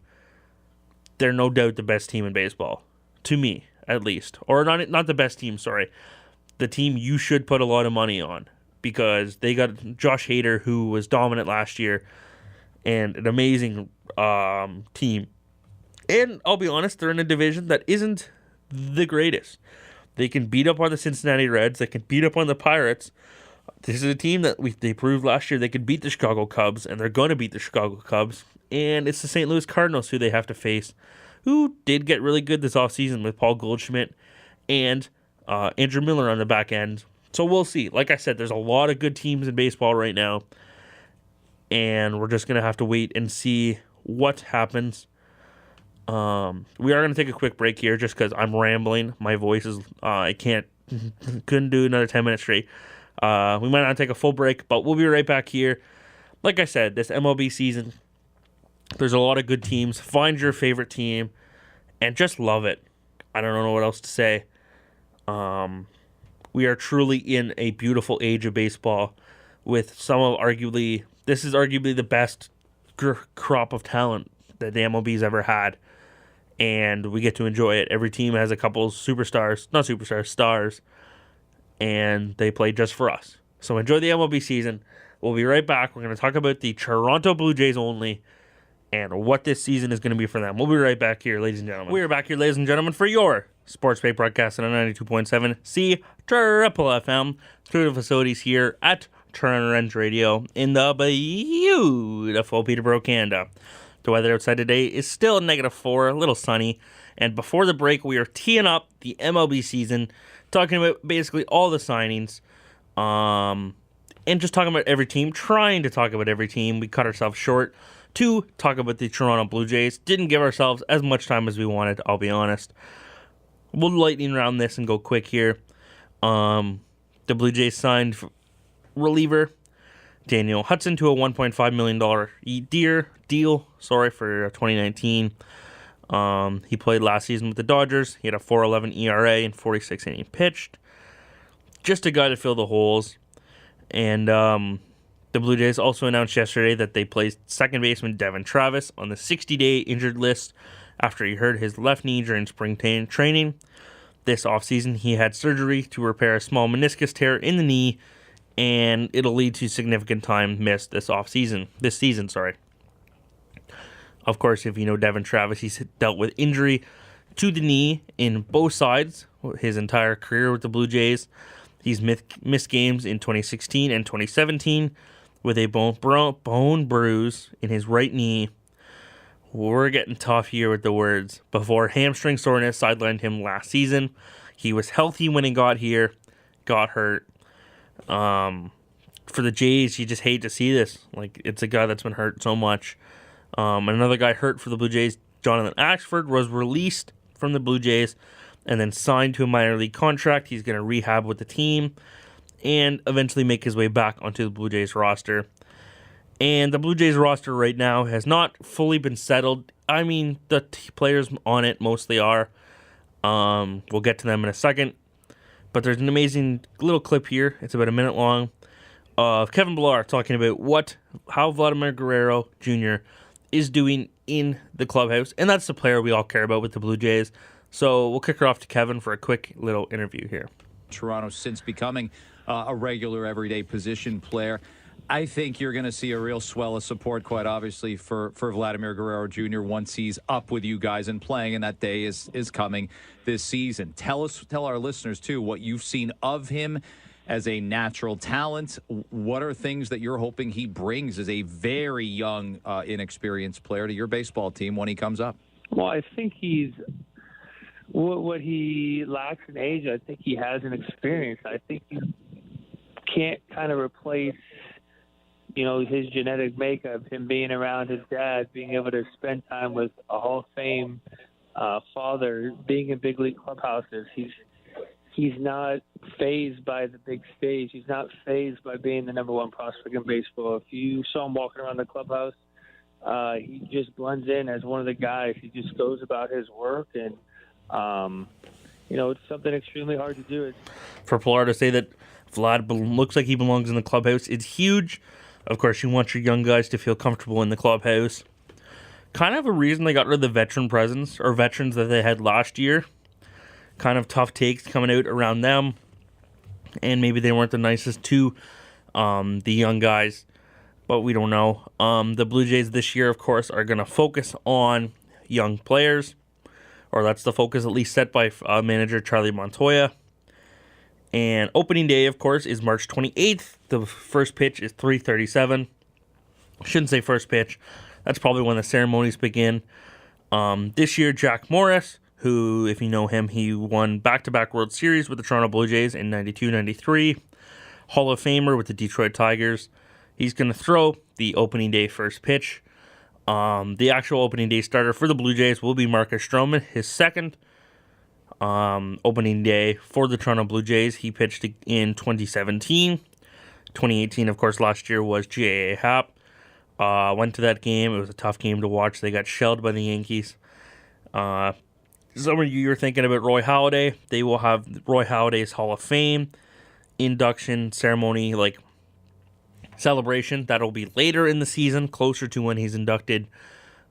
they're no doubt the best team in baseball. To me, at least. Or not the best team, sorry. The team you should put a lot of money on. Because they got Josh Hader, who was dominant last year. And an amazing team. And I'll be honest, they're in a division that isn't the greatest. They can beat up on the Cincinnati Reds. They can beat up on the Pirates. This is a team that they proved last year they could beat the Chicago Cubs, and they're going to beat the Chicago Cubs. And it's the St. Louis Cardinals who they have to face, who did get really good this offseason with Paul Goldschmidt and Andrew Miller on the back end. So we'll see. Like I said, there's a lot of good teams in baseball right now, and we're just going to have to wait and see what happens. We are going to take a quick break here just because I'm rambling. My voice is, couldn't do another 10 minutes straight. We might not take a full break, but we'll be right back here. Like I said, this MLB season, there's a lot of good teams. Find your favorite team and just love it. I don't know what else to say. We are truly in a beautiful age of baseball with this is arguably the best crop of talent that the MLB's ever had. And we get to enjoy it. Every team has a couple stars, and they play just for us. So enjoy the MLB season. We'll be right back. We're going to talk about the Toronto Blue Jays only and what this season is going to be for them. We'll be right back here, ladies and gentlemen. We are back here, ladies and gentlemen, for your SportsBreak broadcast on 92.7 C Triple FM through the facilities here at Trent Radio in the beautiful Peterborough, Canada. The weather outside today is still -4, a little sunny. And before the break, we are teeing up the MLB season, talking about basically all the signings, and just talking about every team, trying to talk about every team. We cut ourselves short to talk about the Toronto Blue Jays. Didn't give ourselves as much time as we wanted, I'll be honest. We'll lightning round this and go quick here. The Blue Jays signed reliever Daniel Hudson to a $1.5 million deal for 2019. He played last season with the Dodgers. He had a 4.11 ERA and 46 innings pitched. Just a guy to fill the holes. And the Blue Jays also announced yesterday that they placed second baseman Devin Travis on the 60-day injured list after he hurt his left knee during spring training. This offseason, he had surgery to repair a small meniscus tear in the knee, and it'll lead to significant time missed this season. Of course, if you know Devin Travis, he's dealt with injury to the knee in both sides his entire career with the Blue Jays. He's missed games in 2016 and 2017 with a bone bruise in his right knee. We're getting tough here with the words. Before hamstring soreness sidelined him last season. He was healthy when he got here, got hurt. For the Jays, you just hate to see this. Like, it's a guy that's been hurt so much. Another guy hurt for the Blue Jays, Jonathan Axford, was released from the Blue Jays and then signed to a minor league contract. He's going to rehab with the team and eventually make his way back onto the Blue Jays roster. And the Blue Jays roster right now has not fully been settled. I mean, the players on it mostly are. We'll get to them in a second. But there's an amazing little clip here. It's about a minute long of Kevin Millar talking about how Vladimir Guerrero Jr. is doing in the clubhouse. And that's the player we all care about with the Blue Jays. So we'll kick her off to Kevin for a quick little interview here. Toronto since becoming a regular everyday position player. I think you're going to see a real swell of support, quite obviously, for Vladimir Guerrero Jr. once he's up with you guys and playing, and that day is coming this season. Tell our listeners, too, what you've seen of him as a natural talent. What are things that you're hoping he brings as a very young, inexperienced player to your baseball team when he comes up? Well, I think he's what he lacks in age. I think he has an experience. I think you can't kind of replace his genetic makeup, him being around his dad, being able to spend time with a Hall of Fame father, being in big league clubhouses. He's not fazed by the big stage. He's not fazed by being the number one prospect in baseball. If you saw him walking around the clubhouse, he just blends in as one of the guys. He just goes about his work, and it's something extremely hard to do. For Pilar to say that Vlad looks like he belongs in the clubhouse, it's huge. Of course, you want your young guys to feel comfortable in the clubhouse. Kind of a reason they got rid of the veterans that they had last year. Kind of tough takes coming out around them. And maybe they weren't the nicest to the young guys. But we don't know. The Blue Jays this year, of course, are going to focus on young players. Or that's the focus at least set by manager Charlie Montoya. And opening day, of course, is March 28th. The first pitch is 3:37. Shouldn't say first pitch. That's probably when the ceremonies begin. This year, Jack Morris, who, if you know him, he won back-to-back World Series with the Toronto Blue Jays in 92-93. Hall of Famer with the Detroit Tigers. He's going to throw the opening day first pitch. The actual opening day starter for the Blue Jays will be Marcus Stroman, his second opening day for the Toronto Blue Jays. He pitched in 2017. 2018, of course, last year was J.A. Happ. Went to that game. It was a tough game to watch. They got shelled by the Yankees. Some of you are thinking about Roy Halladay. They will have Roy Halladay's Hall of Fame induction ceremony, like celebration. That'll be later in the season, closer to when he's inducted.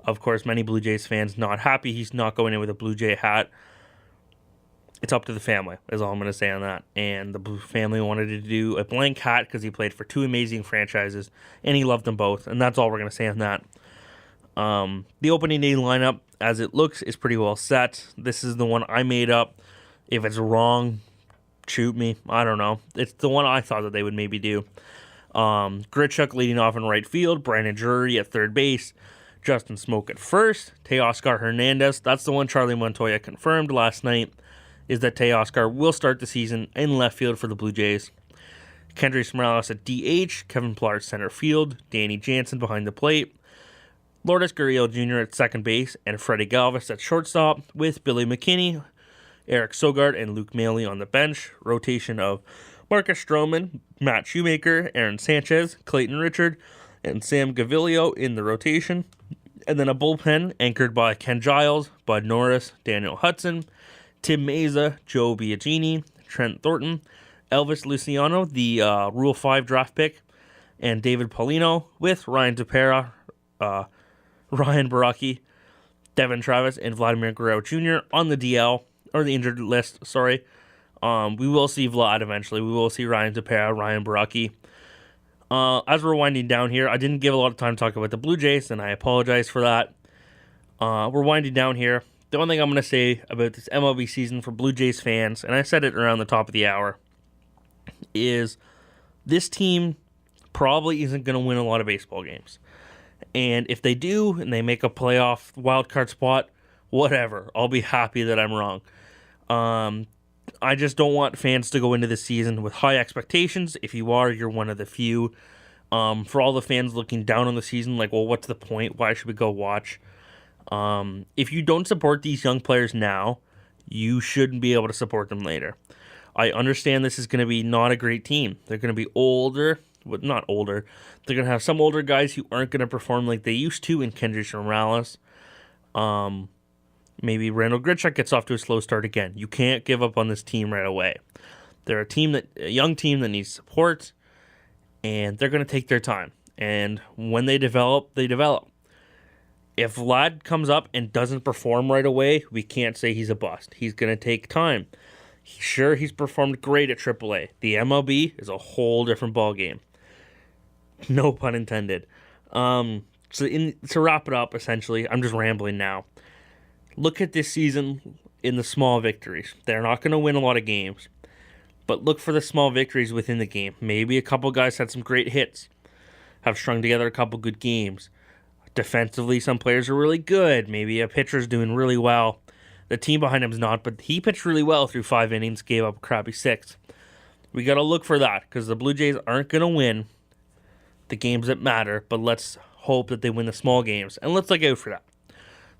Of course, many Blue Jays fans not happy he's not going in with a Blue Jay hat. It's up to the family, is all I'm going to say on that. And the Blue family wanted to do a blank hat because he played for two amazing franchises, and he loved them both. And that's all we're going to say on that. The opening day lineup, as it looks, is pretty well set. This is the one I made up. If it's wrong, shoot me. I don't know. It's the one I thought that they would maybe do. Grichuk leading off in right field. Brandon Drury at third base. Justin Smoke at first. Teoscar Hernandez. That's the one Charlie Montoya confirmed last night, is that Teoscar will start the season in left field for the Blue Jays. Kendrys Morales at DH. Kevin Pillar center field. Danny Jansen behind the plate. Lourdes Gurriel Jr. at second base, and Freddie Galvis at shortstop, with Billy McKinney, Eric Sogard, and Luke Maley on the bench. Rotation of Marcus Stroman, Matt Shoemaker, Aaron Sanchez, Clayton Richard, and Sam Gaviglio in the rotation. And then a bullpen anchored by Ken Giles, Bud Norris, Daniel Hudson, Tim Meza, Joe Biagini, Trent Thornton, Elvis Luciano, the Rule 5 draft pick, and David Paulino, with Ryan Tepera, Ryan Baraki, Devin Travis, and Vladimir Guerrero Jr. on the DL, or the injured list, sorry. We will see Vlad eventually. We will see Ryan Tepera, Ryan Baraki. As we're winding down here, I didn't give a lot of time to talk about the Blue Jays, and I apologize for that. We're winding down here. The one thing I'm going to say about this MLB season for Blue Jays fans, and I said it around the top of the hour, is this team probably isn't going to win a lot of baseball games. And if they do, and they make a playoff wildcard spot, whatever. I'll be happy that I'm wrong. I just don't want fans to go into the season with high expectations. If you are, you're one of the few. For all the fans looking down on the season, like, well, what's the point? Why should we go watch? If you don't support these young players now, you shouldn't be able to support them later. I understand this is going to be not a great team. They're going to be older. Well, not older. They're going to have some older guys who aren't going to perform like they used to in Kendrys Morales. Maybe Randall Grichuk gets off to a slow start again. You can't give up on this team right away. They're a young team that needs support, and they're going to take their time. And when they develop, they develop. If Vlad comes up and doesn't perform right away, we can't say he's a bust. He's going to take time. Sure, he's performed great at AAA. The MLB is a whole different ballgame. No pun intended. To wrap it up, essentially, I'm just rambling now. Look at this season in the small victories. They're not going to win a lot of games, but look for the small victories within the game. Maybe a couple guys had some great hits, have strung together a couple good games. Defensively, some players are really good. Maybe a pitcher's doing really well. The team behind him is not, but he pitched really well through 5 innings, gave up a crappy 6. We got to look for that, because the Blue Jays aren't going to win the games that matter, but let's hope that they win the small games, and let's look out for that.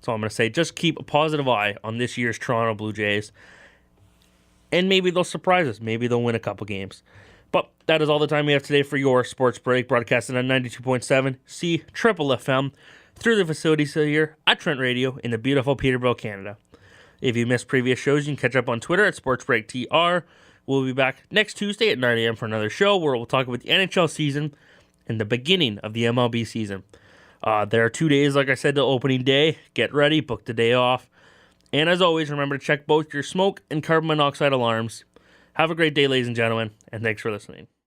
So I'm going to say, just keep a positive eye on this year's Toronto Blue Jays, and maybe they'll surprise us. Maybe they'll win a couple games. But that is all the time we have today for your Sports Break, broadcasted on 92.7 C Triple FM through the facilities here at Trent Radio in the beautiful Peterborough, Canada. If you missed previous shows, you can catch up on Twitter at SportsBreakTR. We'll be back next Tuesday at 9 a.m. for another show where we'll talk about the NHL season and the beginning of the MLB season. There are 2 days, like I said, to opening day. Get ready, book the day off. And as always, remember to check both your smoke and carbon monoxide alarms. Have a great day, ladies and gentlemen, and thanks for listening.